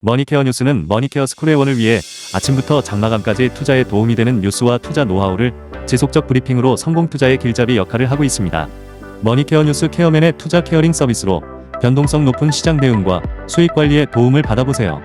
머니케어 뉴스는 머니케어 스쿨 회원을 위해 아침부터 장마감까지 투자에 도움이 되는 뉴스와 투자 노하우를 지속적 브리핑으로 성공 투자의 길잡이 역할을 하고 있습니다. 머니케어 뉴스 케어맨의 투자 케어링 서비스로 변동성 높은 시장 대응과 수익 관리에 도움을 받아보세요.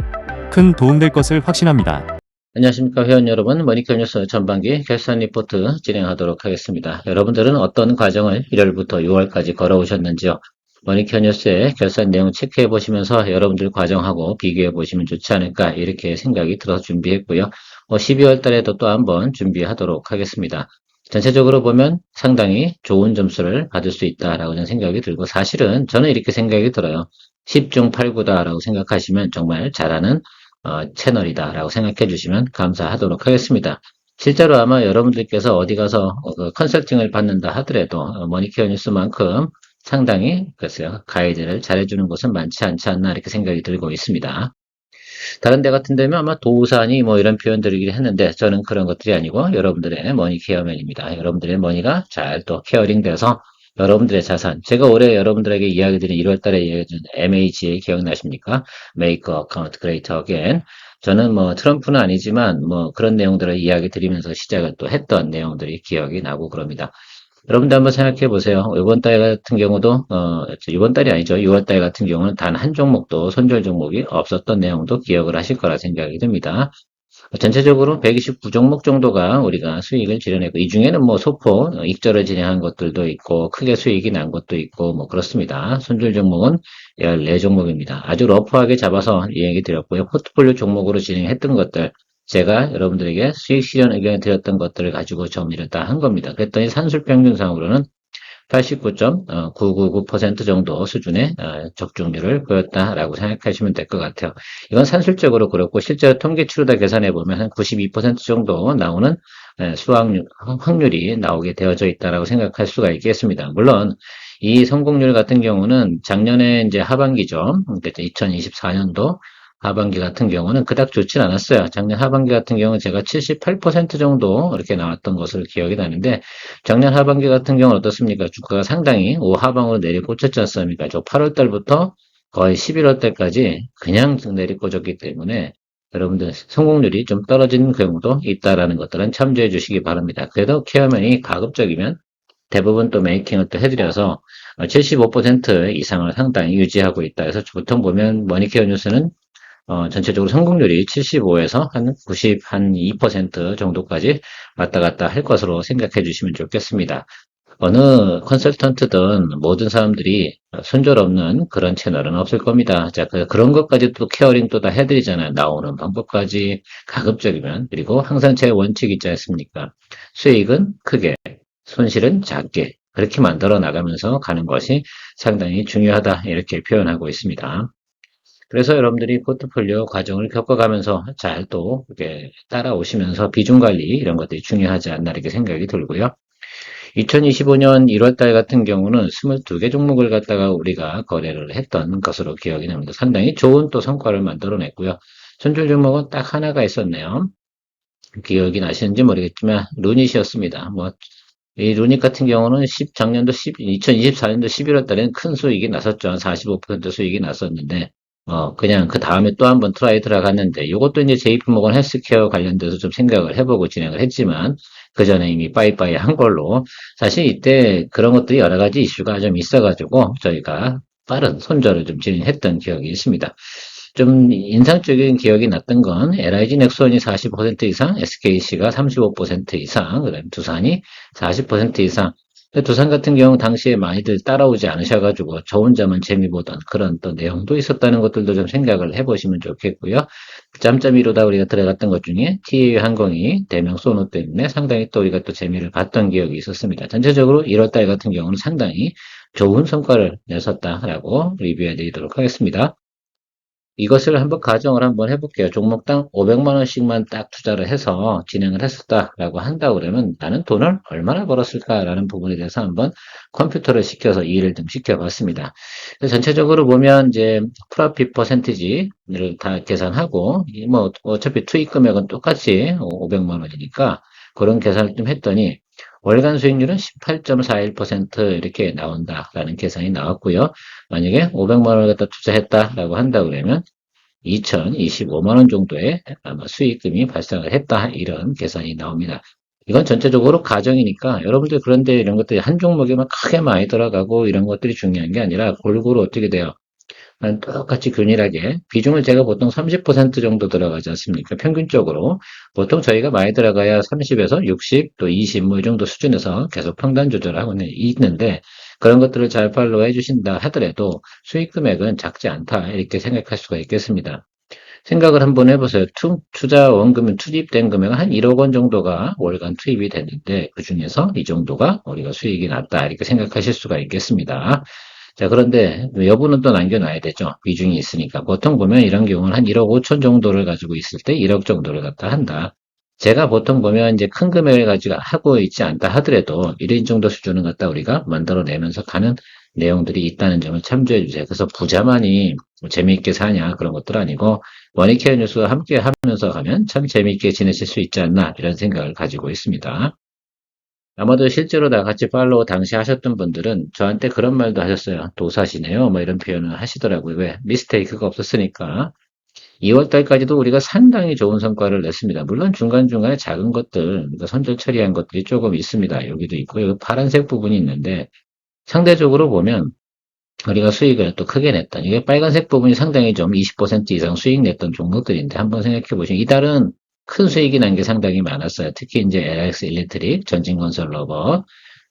큰 도움될 것을 확신합니다. 안녕하십니까 회원 여러분, 머니케어 뉴스 전반기 결산 리포트 진행하도록 하겠습니다. 여러분들은 어떤 과정을 1월부터 6월까지 걸어오셨는지요? 머니케어 뉴스의 결산 내용 체크해 보시면서 여러분들 과정하고 비교해 보시면 좋지 않을까 이렇게 생각이 들어서 준비했고요. 12월 달에도 또 한번 준비하도록 하겠습니다. 전체적으로 보면 상당히 좋은 점수를 받을 수 있다라고 저는 생각이 들고, 사실은 저는 이렇게 생각이 들어요. 10중 8구다라고 생각하시면 정말 잘하는 채널이다라고 생각해 주시면 감사하도록 하겠습니다. 실제로 아마 여러분들께서 어디 가서 그 컨설팅을 받는다 하더라도 머니케어 뉴스만큼 상당히 글쎄요, 가이드를 잘해주는 곳은 많지 않지 않나 이렇게 생각이 들고 있습니다. 다른 데 같은 데면 아마 도우사니 뭐 이런 표현들이긴 했는데, 저는 그런 것들이 아니고 여러분들의 머니 케어맨입니다. 여러분들의 머니가 잘 또 케어링 돼서 여러분들의 자산, 제가 올해 여러분들에게 이야기 드린 1월 달에 이야기 드린 MAGA 기억나십니까? Make Account Great Again. 저는 뭐 트럼프는 아니지만 뭐 그런 내용들을 이야기 드리면서 시작을 또 했던 내용들이 기억이 나고 그럽니다. 여러분들 한번 생각해 보세요. 이번 달 같은 경우도, 이번 달이 아니죠. 6월 달 같은 경우는 단 한 종목도 손절 종목이 없었던 내용도 기억을 하실 거라 생각이 듭니다. 전체적으로 129종목 정도가 우리가 수익을 실현했고, 이 중에는 뭐 소폭 익절을 진행한 것들도 있고, 크게 수익이 난 것도 있고, 뭐 그렇습니다. 손절 종목은 14종목입니다. 아주 러프하게 잡아서 얘기 드렸고요. 포트폴리오 종목으로 진행했던 것들, 제가 여러분들에게 수익 실현 의견을 드렸던 것들을 가지고 정리를 다 한 겁니다. 그랬더니 산술평균상으로는 89.999% 정도 수준의 적중률을 보였다라고 생각하시면 될 것 같아요. 이건 산술적으로 그렇고, 실제로 통계치로 다 계산해 보면 한 92% 정도 나오는 수확률, 확률이 나오게 되어져 있다라고 생각할 수가 있겠습니다. 물론 이 성공률 같은 경우는 작년에 이제 하반기죠. 그러니까 2024년도 하반기 같은 경우는 그닥 좋진 않았어요. 작년 하반기 같은 경우는 제가 78% 정도 이렇게 나왔던 것으로 기억이 나는데, 작년 하반기 같은 경우는 어떻습니까? 주가가 상당히 하방으로 내리꽂혔지 않습니까? 저 8월 달부터 거의 11월 달까지 그냥 내리꽂았기 때문에 여러분들 성공률이 좀 떨어지는 경우도 있다라는 것들은 참조해 주시기 바랍니다. 그래도 케어맨이 가급적이면 대부분 또 메이킹을 또 해드려서 75% 이상을 상당히 유지하고 있다. 그래서 보통 보면 머니케어 뉴스는 전체적으로 성공률이 75에서 한 90, 한 2% 정도까지 왔다 갔다 할 것으로 생각해 주시면 좋겠습니다. 어느 컨설턴트든 모든 사람들이 손절 없는 그런 채널은 없을 겁니다. 자, 그런 것까지 또 케어링 또 다 해드리잖아요. 나오는 방법까지 가급적이면. 그리고 항상 제 원칙이 있지 않습니까? 수익은 크게, 손실은 작게. 그렇게 만들어 나가면서 가는 것이 상당히 중요하다. 이렇게 표현하고 있습니다. 그래서 여러분들이 포트폴리오 과정을 겪어가면서 잘 또 이렇게 따라오시면서 비중 관리 이런 것들이 중요하지 않나 이렇게 생각이 들고요. 2025년 1월 달 같은 경우는 22개 종목을 갖다가 우리가 거래를 했던 것으로 기억이 납니다. 상당히 좋은 또 성과를 만들어냈고요. 손절 종목은 딱 하나가 있었네요. 기억이 나시는지 모르겠지만 루닛이었습니다. 이 루닛 같은 경우는 작년도 2024년도 11월 달에는 큰 수익이 났었죠. 한 45% 수익이 났었는데, 그냥 그 다음에 또 한번 트라이 들어갔는데, 이것도 이제 JP모건 헬스케어 관련돼서 좀 생각을 해보고 진행을 했지만, 그 전에 이미 빠이빠이 한 걸로, 사실 이때 그런 것들이 여러 가지 이슈가 좀 있어가지고, 저희가 빠른 손절을 좀 진행했던 기억이 있습니다. 좀 인상적인 기억이 났던 건 LIG 넥슨이 40% 이상, SKC가 35% 이상, 그다음에 두산이 40% 이상. 두산 같은 경우 당시에 많이들 따라오지 않으셔가지고 저 혼자만 재미 보던 그런 또 내용도 있었다는 것들도 좀 생각을 해보시면 좋겠고요. 짬짬이로다 우리가 들어갔던 것 중에 TA 항공이 대명 소노 때문에 상당히 또 우리가 또 재미를 봤던 기억이 있었습니다. 전체적으로 1월달 같은 경우는 상당히 좋은 성과를 냈었다라고 리뷰해 드리도록 하겠습니다. 이것을 한번 가정을 한번 해볼게요. 종목당 500만 원씩만 딱 투자를 해서 진행을 했었다라고 한다 그러면 나는 돈을 얼마나 벌었을까라는 부분에 대해서 한번 컴퓨터를 시켜서 이해를 좀 시켜봤습니다. 전체적으로 보면 이제 프로핏 퍼센티지를 다 계산하고 뭐 어차피 투입 금액은 똑같이 500만 원이니까 그런 계산을 좀 했더니 월간 수익률은 18.41% 이렇게 나온다라는 계산이 나왔고요. 만약에 500만 원을 갖다 투자했다라고 한다 그러면 2,025만 원 정도의 아마 수익금이 발생을 했다. 이런 계산이 나옵니다. 이건 전체적으로 가정이니까 여러분들 그런데 이런 것들이 한 종목에만 크게 많이 들어가고 이런 것들이 중요한 게 아니라 골고루 어떻게 돼요? 똑같이 균일하게 비중을 제가 보통 30% 정도 들어가지 않습니까? 평균적으로 보통 저희가 많이 들어가야 30에서 60, 또 20, 뭐 이 정도 수준에서 계속 평단 조절하고 있는데 그런 것들을 잘 팔로우 해주신다 하더라도 수익 금액은 작지 않다 이렇게 생각할 수가 있겠습니다. 생각을 한번 해보세요. 투자 원금은 투입된 금액은 한 1억 원 정도가 월간 투입이 됐는데 그 중에서 이 정도가 우리가 수익이 났다 이렇게 생각하실 수가 있겠습니다. 자, 그런데 여부는 또 남겨놔야 되죠. 비중이 있으니까. 보통 보면 이런 경우는 한 1억 5천 정도를 가지고 있을 때 1억 정도를 갖다 한다. 제가 보통 보면 이제 큰 금액을 가지고 하고 있지 않다 하더라도 1인 정도 수준을 갖다 우리가 만들어내면서 가는 내용들이 있다는 점을 참조해 주세요. 그래서 부자만이 뭐 재미있게 사냐 그런 것들 아니고 머니케어 뉴스와 함께 하면서 가면 참 재미있게 지내실 수 있지 않나 이런 생각을 가지고 있습니다. 아마도 실제로 다 같이 팔로우 당시 하셨던 분들은 저한테 그런 말도 하셨어요. 도사시네요. 뭐 이런 표현을 하시더라고요. 왜? 미스테이크가 없었으니까. 2월 달까지도 우리가 상당히 좋은 성과를 냈습니다. 물론 중간중간에 작은 것들, 그러니까 선절 처리한 것들이 조금 있습니다. 여기도 있고, 여기 파란색 부분이 있는데, 상대적으로 보면 우리가 수익을 또 크게 냈던, 이게 빨간색 부분이 상당히 좀 20% 이상 수익 냈던 종목들인데, 한번 생각해 보시면, 이달은 큰 수익이 난 게 상당히 많았어요. 특히 이제 LX 일렉트릭, 전진건설 로봇,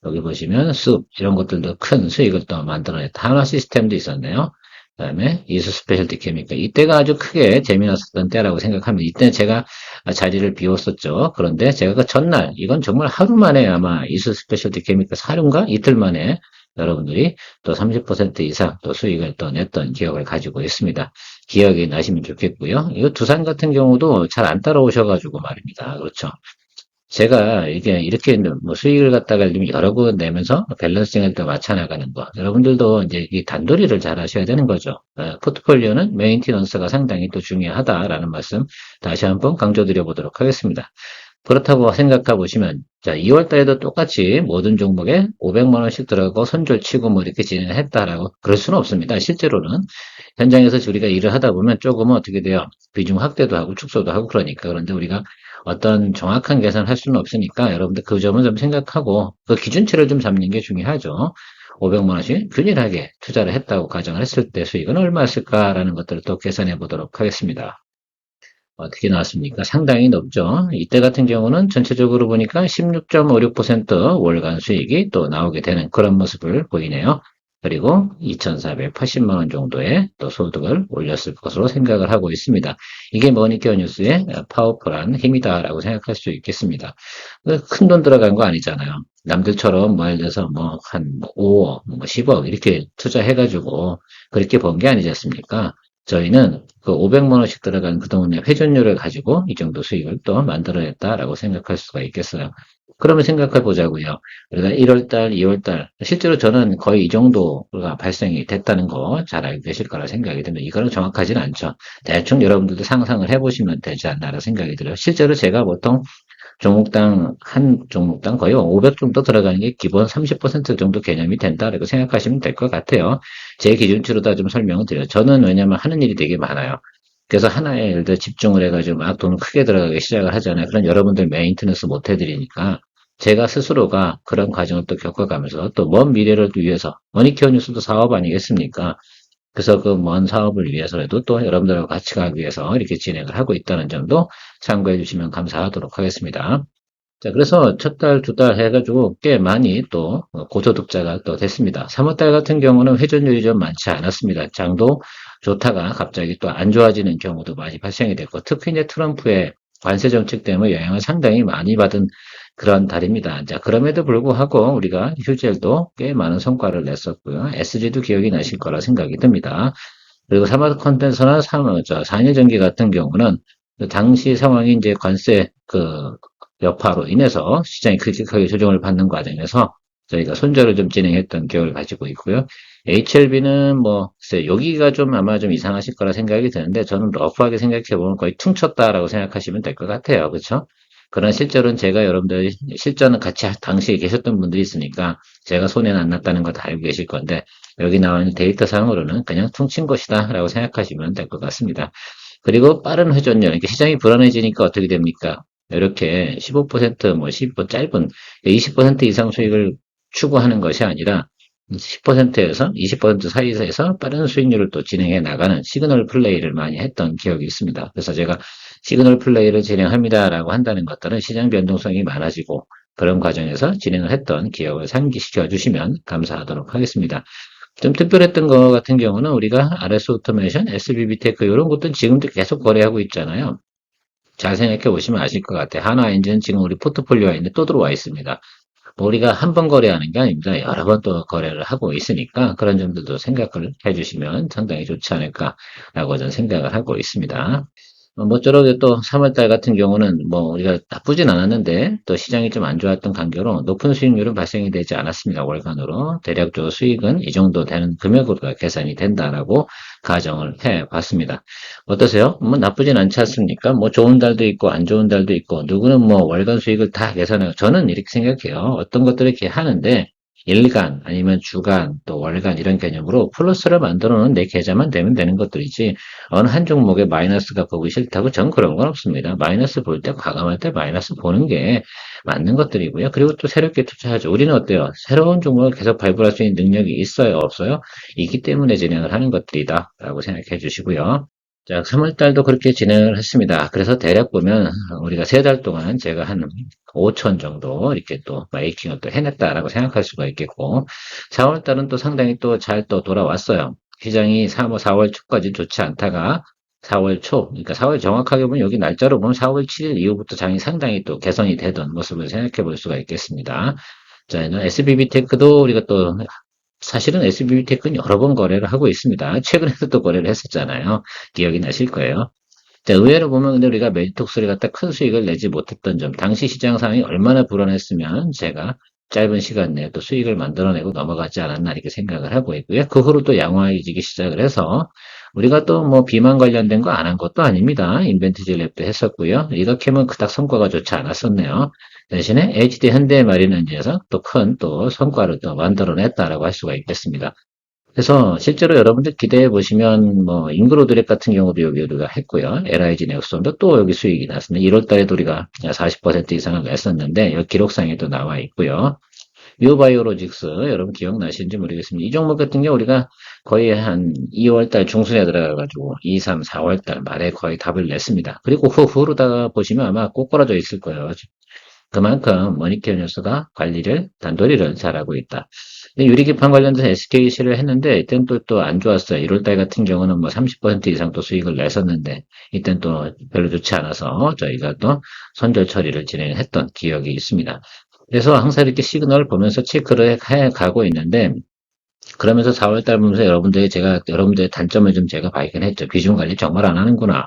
여기 보시면 숲, 이런 것들도 큰 수익을 또 만들어냈다. 한화 시스템도 있었네요. 그다음에 이수 스페셜티 케미컬. 이때가 아주 크게 재미났었던 때라고 생각합니다. 이때는 제가 자리를 비웠었죠. 그런데 제가 그 전날, 이건 정말 하루 만에 아마 이수 스페셜티 케미컬 하루인가 이틀 만에 여러분들이 또 30% 이상 또 수익을 또 냈던 기억을 가지고 있습니다. 기억이 나시면 좋겠고요. 이거 두산 같은 경우도 잘 안 따라오셔가지고 말입니다. 그렇죠. 제가 이게 이렇게 뭐 수익을 갖다가 좀 여러 번 내면서 밸런싱을 또 맞춰 나가는 거. 여러분들도 이제 이 단도리를 잘 하셔야 되는 거죠. 포트폴리오는 메인티넌스가 상당히 또 중요하다라는 말씀 다시 한번 강조드려 보도록 하겠습니다. 그렇다고 생각해 보시면, 자, 2월 달에도 똑같이 모든 종목에 500만 원씩 들어가고 선절치고 뭐 이렇게 진행을 했다라고 그럴 수는 없습니다. 실제로는 현장에서 우리가 일을 하다 보면 조금은 어떻게 돼요? 비중 확대도 하고 축소도 하고 그러니까. 그런데 우리가 어떤 정확한 계산을 할 수는 없으니까 여러분들 그 점은 좀 생각하고 그 기준치를 좀 잡는 게 중요하죠. 500만 원씩 균일하게 투자를 했다고 가정을 했을 때 수익은 얼마였을까라는 것들을 또 계산해 보도록 하겠습니다. 어떻게 나왔습니까? 상당히 높죠. 이때 같은 경우는 전체적으로 보니까 16.56% 월간 수익이 또 나오게 되는 그런 모습을 보이네요. 그리고 2,480만 원 정도의 또 소득을 올렸을 것으로 생각을 하고 있습니다. 이게 머니케어 뉴스의 파워풀한 힘이다라고 생각할 수 있겠습니다. 큰 돈 들어간 거 아니잖아요. 남들처럼 뭐 예를 들어서 뭐 한 5억, 뭐 10억 이렇게 투자해가지고 그렇게 번 게 아니지 않습니까? 저희는 그 500만 원씩 들어간 그동안의 회전율을 가지고 이 정도 수익을 또 만들어냈다라고 생각할 수가 있겠어요. 그러면 생각해 보자고요. 우리가 1월달, 2월달, 실제로 저는 거의 이 정도가 발생이 됐다는 거 잘 알고 계실 거라 생각이 듭니다. 이거는 정확하지는 않죠. 대충 여러분들도 상상을 해보시면 되지 않나라는 생각이 들어요. 실제로 제가 보통 한 종목당 거의 500 정도 들어가는 게 기본 30% 정도 개념이 된다라고 생각하시면 될 것 같아요. 제 기준치로 다 좀 설명을 드려요. 저는 왜냐면 하는 일이 되게 많아요. 그래서 하나에 예를 들어 집중을 해가지고 막 돈을 크게 들어가기 시작을 하잖아요. 그런 여러분들 메인테너스 못 해드리니까 제가 스스로가 그런 과정을 또 겪어가면서 또 먼 미래를 위해서 머니케어 뉴스도 사업 아니겠습니까? 그래서 그 먼 사업을 위해서라도 또 여러분들하고 같이 가기 위해서 이렇게 진행을 하고 있다는 점도 참고해 주시면 감사하도록 하겠습니다. 자, 그래서 첫 달, 두 달 해가지고 꽤 많이 또 고소득자가 또 됐습니다. 3월달 같은 경우는 회전율이 좀 많지 않았습니다. 장도 좋다가 갑자기 또 안 좋아지는 경우도 많이 발생이 됐고, 특히 이제 트럼프의 관세 정책 때문에 영향을 상당히 많이 받은 그런 달입니다. 자, 그럼에도 불구하고 우리가 휴젤도 꽤 많은 성과를 냈었고요. SG도 기억이 나실 거라 생각이 듭니다. 그리고 사마트 컨텐츠나 4년 전기 같은 경우는 그 당시 상황이 이제 관세 여파로 인해서 시장이 크게 조정을 받는 과정에서 저희가 손절을 좀 진행했던 기억을 가지고 있고요. HLB는 뭐, 글쎄, 여기가 좀 아마 좀 이상하실 거라 생각이 드는데, 저는 러프하게 생각해보면 거의 퉁쳤다라고 생각하시면 될 것 같아요. 그렇죠? 그러나 실제로는 제가 여러분들 실전은 같이 당시에 계셨던 분들이 있으니까 제가 손해는 안 났다는 거 다 알고 계실 건데, 여기 나와 있는 데이터 상으로는 그냥 퉁친 것이다 라고 생각하시면 될 것 같습니다. 그리고 빠른 회전율, 이렇게 시장이 불안해지니까 어떻게 됩니까? 이렇게 15%, 뭐 10% 짧은 20% 이상 수익을 추구하는 것이 아니라 10%에서 20% 사이에서 빠른 수익률을 또 진행해 나가는 시그널 플레이를 많이 했던 기억이 있습니다. 그래서 제가 시그널 플레이를 진행합니다라고 한다는 것들은 시장 변동성이 많아지고 그런 과정에서 진행을 했던 기억을 상기시켜 주시면 감사하도록 하겠습니다. 좀 특별했던 거 같은 경우는 우리가 RS 오토메이션, SBB 테크 이런 것들은 지금도 계속 거래하고 있잖아요. 잘 생각해 보시면 아실 것 같아요. 하나엔진은 지금 우리 포트폴리오에 있는데 또 들어와 있습니다. 뭐 우리가 한 번 거래하는 게 아닙니다. 여러 번 또 거래를 하고 있으니까 그런 점들도 생각을 해주시면 상당히 좋지 않을까라고 저는 생각을 하고 있습니다. 모쪼록 또 3월달 같은 경우는 뭐 우리가 나쁘진 않았는데 또 시장이 좀 안 좋았던 관계로 높은 수익률은 발생이 되지 않았습니다. 월간으로. 대략적으로 수익은 이 정도 되는 금액으로 계산이 된다라고 가정을 해 봤습니다. 어떠세요? 뭐 나쁘진 않지 않습니까? 뭐 좋은 달도 있고 안 좋은 달도 있고 누구는 뭐 월간 수익을 다 계산해요. 저는 이렇게 생각해요. 어떤 것들을 이렇게 하는데 일간 아니면 주간 또 월간 이런 개념으로 플러스를 만들어 놓은 내 계좌만 되면 되는 것들이지 어느 한 종목에 마이너스가 보기 싫다고 전 그런 건 없습니다. 마이너스 볼 때 과감할 때 마이너스 보는 게 맞는 것들이고요. 그리고 또 새롭게 투자하죠. 우리는 어때요? 새로운 종목을 계속 발굴할 수 있는 능력이 있어요? 없어요? 있기 때문에 진행을 하는 것들이다 라고 생각해 주시고요. 자, 3월 달도 그렇게 진행을 했습니다. 그래서 대략 보면 우리가 3달 동안 제가 한 5천 정도 이렇게 또 메이킹을 또 해냈다라고 생각할 수가 있겠고 4월 달은 또 상당히 또 잘 또 돌아왔어요. 시장이 4월 초까지 좋지 않다가 4월 초, 그러니까 4월 정확하게 보면 여기 날짜로 보면 4월 7일 이후부터 장이 상당히 또 개선이 되던 모습을 생각해 볼 수가 있겠습니다. 자, SBB 테크도 우리가 또 사실은 SBB 테크는 여러 번 거래를 하고 있습니다. 최근에도 또 거래를 했었잖아요. 기억이 나실 거예요. 자, 의외로 보면 근데 우리가 메리톡스를 갖다 큰 수익을 내지 못했던 점, 당시 시장 상황이 얼마나 불안했으면 제가 짧은 시간 내에 또 수익을 만들어내고 넘어가지 않았나 이렇게 생각을 하고 있고요. 그 후로 또 양호해지기 시작을 해서 우리가 또 뭐 비만 관련된 거 안 한 것도 아닙니다. 인벤트지 랩도 했었고요. 이렇게 하면 그닥 성과가 좋지 않았었네요. 대신에 HD 현대마리는에서 또 큰 또 성과를 또 만들어냈다라고 할 수가 있겠습니다. 그래서 실제로 여러분들 기대해 보시면 뭐 잉그로 드랩 같은 경우도 여기 우리가 했고요. LIG 넥슨도 또 여기 수익이 났습니다. 1월 달에도 우리가 40% 이상을 냈었는데 여기 기록상에도 나와 있고요. 뮤바이오로직스 여러분 기억나시는지 모르겠습니다. 이 종목 같은 경우 우리가 거의 한 2월 달 중순에 들어가가지고 2, 3, 4월 달 말에 거의 답을 냈습니다. 그리고 후로다가 보시면 아마 꼬꾸라져 있을 거예요. 그만큼 머니케어 뉴스가 관리를 단도리를 잘하고 있다. 유리기판 관련돼서 SKC를 했는데 이때는 또 안 좋았어요. 1월달 같은 경우는 뭐 30% 이상 또 수익을 냈었는데 이때는 또 별로 좋지 않아서 저희가 또 손절 처리를 진행했던 기억이 있습니다. 그래서 항상 이렇게 시그널을 보면서 체크를 해 가고 있는데 그러면서 4월달 보면서 여러분들의 단점을 좀 제가 발견했죠. 비중 관리 정말 안 하는구나.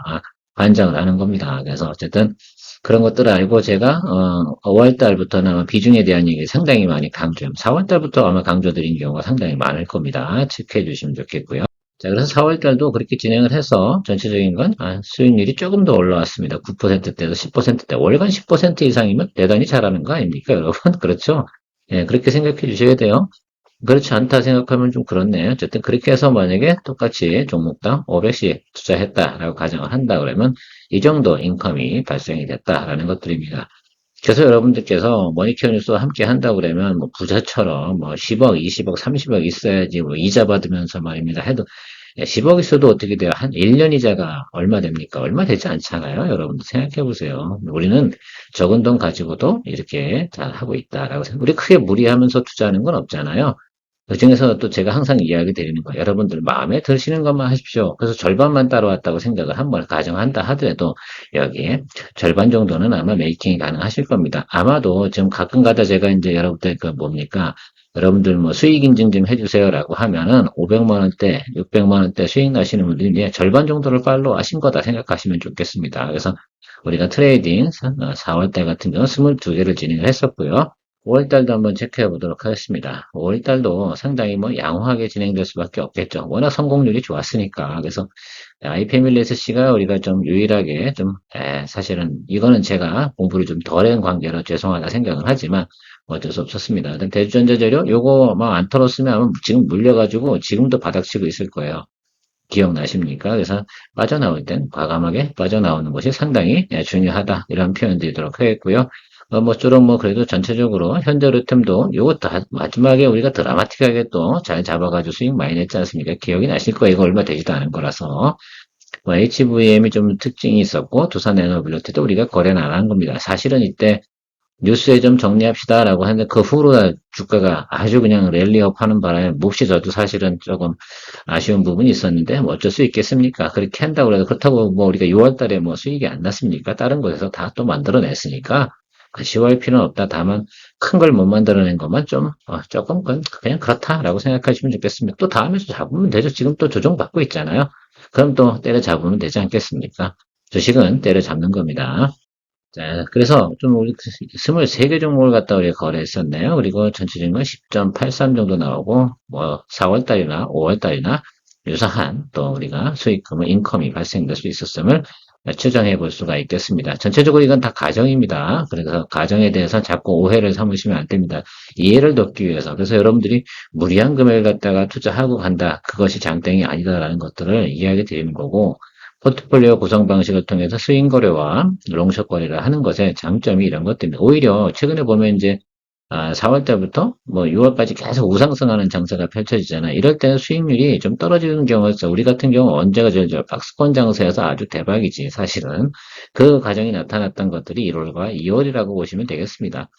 반장을 하는 겁니다. 그래서 어쨌든 그런 것들을 알고 제가 5월 달부터는 아마 비중에 대한 얘기 상당히 많이 4월 달부터 아마 강조드린 경우가 상당히 많을 겁니다. 체크해 주시면 좋겠고요. 자, 그래서 4월 달도 그렇게 진행을 해서 전체적인 건 수익률이 조금 더 올라왔습니다. 9%대에서 10%대. 월간 10% 이상이면 대단히 잘하는 거 아닙니까, 여러분? 그렇죠? 예, 그렇게 생각해 주셔야 돼요. 그렇지 않다 생각하면 좀 그렇네요. 어쨌든 그렇게 해서 만약에 똑같이 종목당 500씩 투자했다라고 가정을 한다 그러면 이 정도 인컴이 발생이 됐다라는 것들입니다. 그래서 여러분들께서 머니케어 뉴스와 함께 한다고 그러면 뭐 부자처럼 뭐 10억, 20억, 30억 있어야지 뭐 이자 받으면서 말입니다. 해도 10억 있어도 어떻게 돼요? 한 1년 이자가 얼마 됩니까? 얼마 되지 않잖아요. 여러분들 생각해 보세요. 우리는 적은 돈 가지고도 이렇게 잘 하고 있다라고 생각. 우리 크게 무리하면서 투자하는 건 없잖아요. 그중에서 또 제가 항상 이야기 드리는 거예요. 여러분들 마음에 드시는 것만 하십시오. 그래서 절반만 따라왔다고 생각을 한번 가정한다 하더라도 여기에 절반 정도는 아마 메이킹이 가능하실 겁니다. 아마도 지금 가끔 가다 제가 이제 여러분들 그 뭡니까? 여러분들 뭐 수익 인증 좀 해주세요라고 하면은 500만 원대, 600만 원대 수익 나시는 분들이 절반 정도를 팔로우 하신 거다 생각하시면 좋겠습니다. 그래서 우리가 트레이딩 4월 달 같은 경우는 22개를 진행을 했었고요. 5월 달도 한번 체크해 보도록 하겠습니다. 5월 달도 상당히 뭐 양호하게 진행될 수밖에 없겠죠. 워낙 성공률이 좋았으니까. 그래서 아이패밀리SC가 우리가 좀 유일하게 사실은 이거는 제가 공부를 좀 덜 한 관계로 죄송하다 생각을 하지만 어쩔 수 없었습니다. 대주전자 재료 요거 막 안 털었으면 아마 지금 물려가지고 지금도 바닥치고 있을 거예요. 기억나십니까? 그래서 빠져나올 땐 과감하게 빠져나오는 것이 상당히 중요하다. 이런 표현 드리도록 하겠고요. 모쪼록 그래도 전체적으로 현대로템도 요거 다 마지막에 우리가 드라마틱하게 또 잘 잡아가지고 수익 많이 냈지 않습니까? 기억이 나실 거예요. 이거 얼마 되지도 않은 거라서. HVM이 좀 특징이 있었고, 두산 에너빌리티도 우리가 거래는 안 한 겁니다. 사실은 이때 뉴스에 좀 정리합시다라고 했는데, 그 후로 주가가 아주 그냥 랠리업 하는 바람에 몹시 저도 사실은 조금 아쉬운 부분이 있었는데, 어쩔 수 있겠습니까? 그렇게 한다고 해도, 그렇다고 우리가 6월 달에 수익이 안 났습니까? 다른 곳에서 다 또 만들어냈으니까, 아쉬워할 필요는 없다. 다만, 큰 걸 못 만들어낸 것만 좀, 조금, 그냥 그렇다라고 생각하시면 좋겠습니다. 또 다음에서 잡으면 되죠. 지금 또 조정받고 있잖아요. 그럼 또 때려잡으면 되지 않겠습니까? 주식은 때려잡는 겁니다. 자, 그래서 좀 우리 23개 종목을 갖다 우리가 거래했었네요. 그리고 전체적인 건 10.83 정도 나오고, 4월달이나 5월달이나 유사한 또 우리가 수익금의 인컴이 발생될 수 있었음을 추정해 볼 수가 있겠습니다. 전체적으로 이건 다 가정입니다. 그래서 가정에 대해서 자꾸 오해를 삼으시면 안 됩니다. 이해를 돕기 위해서. 그래서 여러분들이 무리한 금액을 갖다가 투자하고 간다. 그것이 장땡이 아니다라는 것들을 이야기 드리는 거고, 포트폴리오 구성 방식을 통해서 스윙 거래와 롱숏 거래를 하는 것의 장점이 이런 것들입니다. 오히려 최근에 보면 이제 4월 달부터 6월까지 계속 우상승하는 장세가 펼쳐지잖아요. 이럴 때는 수익률이 좀 떨어지는 경우가 있어요. 우리 같은 경우 언제가 제일 좋아요? 박스권 장세여서 아주 대박이지, 사실은. 그 과정이 나타났던 것들이 1월과 2월이라고 보시면 되겠습니다.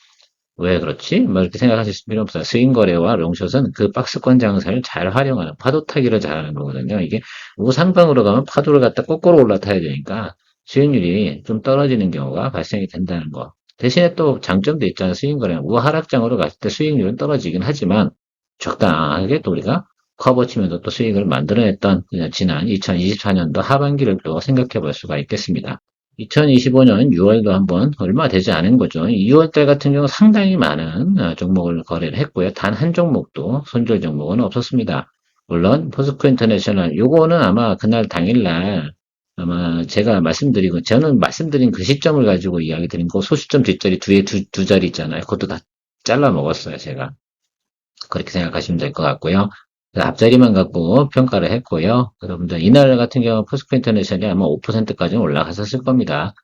왜 그렇지? 이렇게 생각하실 필요 없어요. 스윙 거래와 롱숏은 그 박스권 장세를 잘 활용하는, 파도 타기를 잘하는 거거든요. 이게 우상방으로 가면 파도를 갖다 거꾸로 올라타야 되니까 수익률이 좀 떨어지는 경우가 발생이 된다는 거. 대신에 또 장점도 있잖아요. 스윙 거래는 우하락장으로 갔을 때 수익률은 떨어지긴 하지만 적당하게 또 우리가 커버 치면서 또 수익을 만들어냈던 그냥 지난 2024년도 하반기를 또 생각해 볼 수가 있겠습니다. 2025년 6월도 한번 얼마 되지 않은 거죠. 2월달 같은 경우 상당히 많은 종목을 거래를 했고요. 단 한 종목도 손절 종목은 없었습니다. 물론 포스코 인터내셔널 요거는 아마 그날 당일날 아마 제가 말씀드리고 저는 말씀드린 그 시점을 가지고 이야기 드린 거 소시점 뒷자리 뒤에 두 자리 있잖아요. 그것도 다 잘라 먹었어요. 제가 그렇게 생각하시면 될 것 같고요. 그 앞자리만 갖고 평가를 했고요. 여러분들 이날 같은 경우 포스코 인터내셔널이 아마 5%까지는 올라갔었을 겁니다.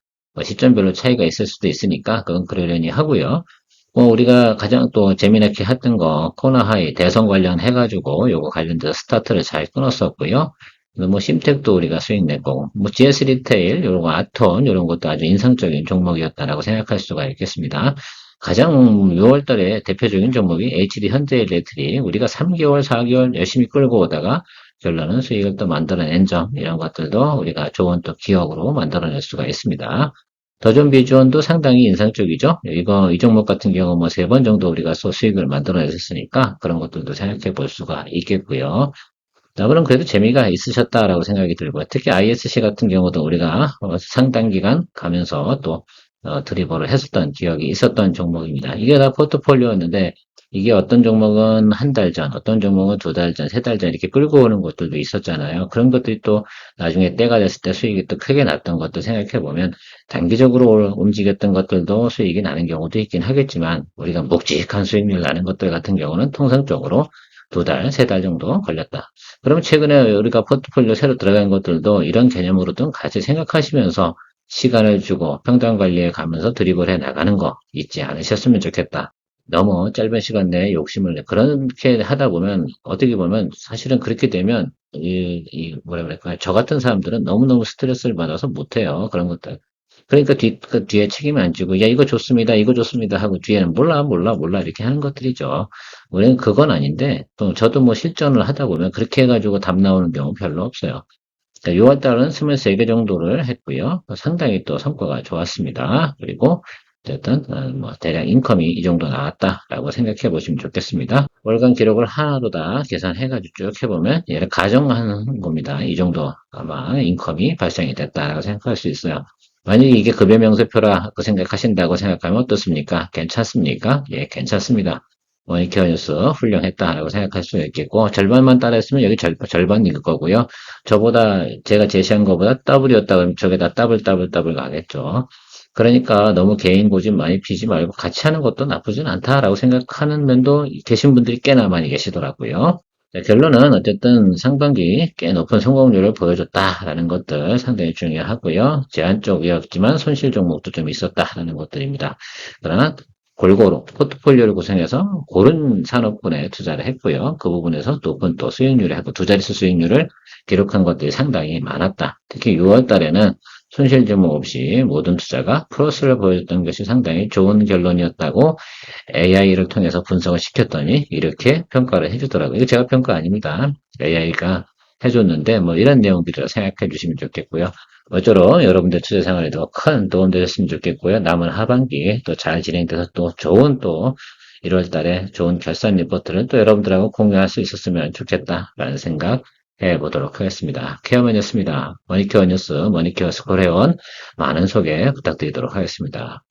시점별로 차이가 있을 수도 있으니까 그건 그러려니 하고요. 우리가 가장 또 재미나게 했던 거 코나하이 대선 관련해가지고 요거 관련돼서 스타트를 잘 끊었었고요. 심텍도 우리가 수익 냈고 GS 리테일 요런 거 아톤 요런 것도 아주 인상적인 종목이었다라고 생각할 수가 있겠습니다. 가장 6월 달에 대표적인 종목이 HD 현대일렉트릭. 우리가 3개월, 4개월 열심히 끌고 오다가 결론은 수익을 또 만들어낸 점, 이런 것들도 우리가 좋은 또 기억으로 만들어낼 수가 있습니다. 더존 비주원도 상당히 인상적이죠. 이 종목 같은 경우 3번 정도 우리가 수익을 만들어냈으니까 그런 것들도 생각해 볼 수가 있겠고요. 자, 그럼 그래도 재미가 있으셨다라고 생각이 들고요. 특히 ISC 같은 경우도 우리가 상당 기간 가면서 또 드리버를 했었던 기억이 있었던 종목입니다. 이게 다 포트폴리오였는데 이게 어떤 종목은 한 달 전, 어떤 종목은 2달 전, 3달 전 이렇게 끌고 오는 것들도 있었잖아요. 그런 것들이 또 나중에 때가 됐을 때 수익이 또 크게 났던 것도 생각해 보면 단기적으로 움직였던 것들도 수익이 나는 경우도 있긴 하겠지만 우리가 묵직한 수익률 나는 것들 같은 경우는 통상적으로 2달, 3달 정도 걸렸다. 그러면 최근에 우리가 포트폴리오 새로 들어간 것들도 이런 개념으로 좀 같이 생각하시면서 시간을 주고 평단 관리에 가면서 드립을 해 나가는 거 잊지 않으셨으면 좋겠다. 너무 짧은 시간 내에 욕심을 그렇게 하다 보면 어떻게 보면 사실은 그렇게 되면 뭐라 그럴까요? 저 같은 사람들은 너무너무 스트레스를 받아서 못해요. 그런 것들. 그러니까 그 뒤에 책임 안 지고 야 이거 좋습니다. 이거 좋습니다 하고 뒤에는 몰라 이렇게 하는 것들이죠. 우리는 그건 아닌데 또 저도 실전을 하다 보면 그렇게 해가지고 답 나오는 경우 별로 없어요. 자, 6월달은 23개 정도를 했고요. 상당히 또 성과가 좋았습니다. 그리고 어쨌든 대략 인컴이 이 정도 나왔다라고 생각해 보시면 좋겠습니다. 월간 기록을 하나로 다 계산해가지고 쭉 해보면 얘를 가정하는 겁니다. 이 정도 아마 인컴이 발생이 됐다라고 생각할 수 있어요. 만약에 이게 급여 명세표라고 생각하신다고 생각하면 어떻습니까? 괜찮습니까? 예, 괜찮습니다. 머니케어 뉴스 훌륭했다라고 생각할 수 있겠고 절반만 따라했으면 여기 절반일 거고요. 저보다 제가 제시한 것보다 더블이었다 그러면 저게다 더블 가겠죠. 그러니까 너무 개인 고집 많이 피지 말고 같이 하는 것도 나쁘진 않다라고 생각하는 면도 계신 분들이 꽤나 많이 계시더라고요. 자, 결론은 어쨌든 상반기 꽤 높은 성공률을 보여줬다라는 것들 상당히 중요하고요. 제한적이었지만 손실 종목도 좀 있었다라는 것들입니다. 그러나 골고루 포트폴리오를 구성해서 고른 산업군에 투자를 했고요. 그 부분에서 높은 또 수익률을 하고 두 자릿수 수익률을 기록한 것들이 상당히 많았다. 특히 6월 달에는 손실 종목 없이 모든 투자가 플러스를 보여줬던 것이 상당히 좋은 결론이었다고 AI를 통해서 분석을 시켰더니 이렇게 평가를 해주더라고요. 이거 제가 평가 아닙니다. AI가 해줬는데 뭐 이런 내용들을 생각해 주시면 좋겠고요. 모쪼록 여러분들 투자 생활에도 큰 도움 되셨으면 좋겠고요. 남은 하반기 또 잘 진행돼서 또 좋은 또 1월 달에 좋은 결산 리포트를 또 여러분들하고 공유할 수 있었으면 좋겠다라는 생각 해보도록 하겠습니다. 케어맨이었습니다. 머니케어 뉴스, 머니케어 스콜회원 많은 소개 부탁드리도록 하겠습니다.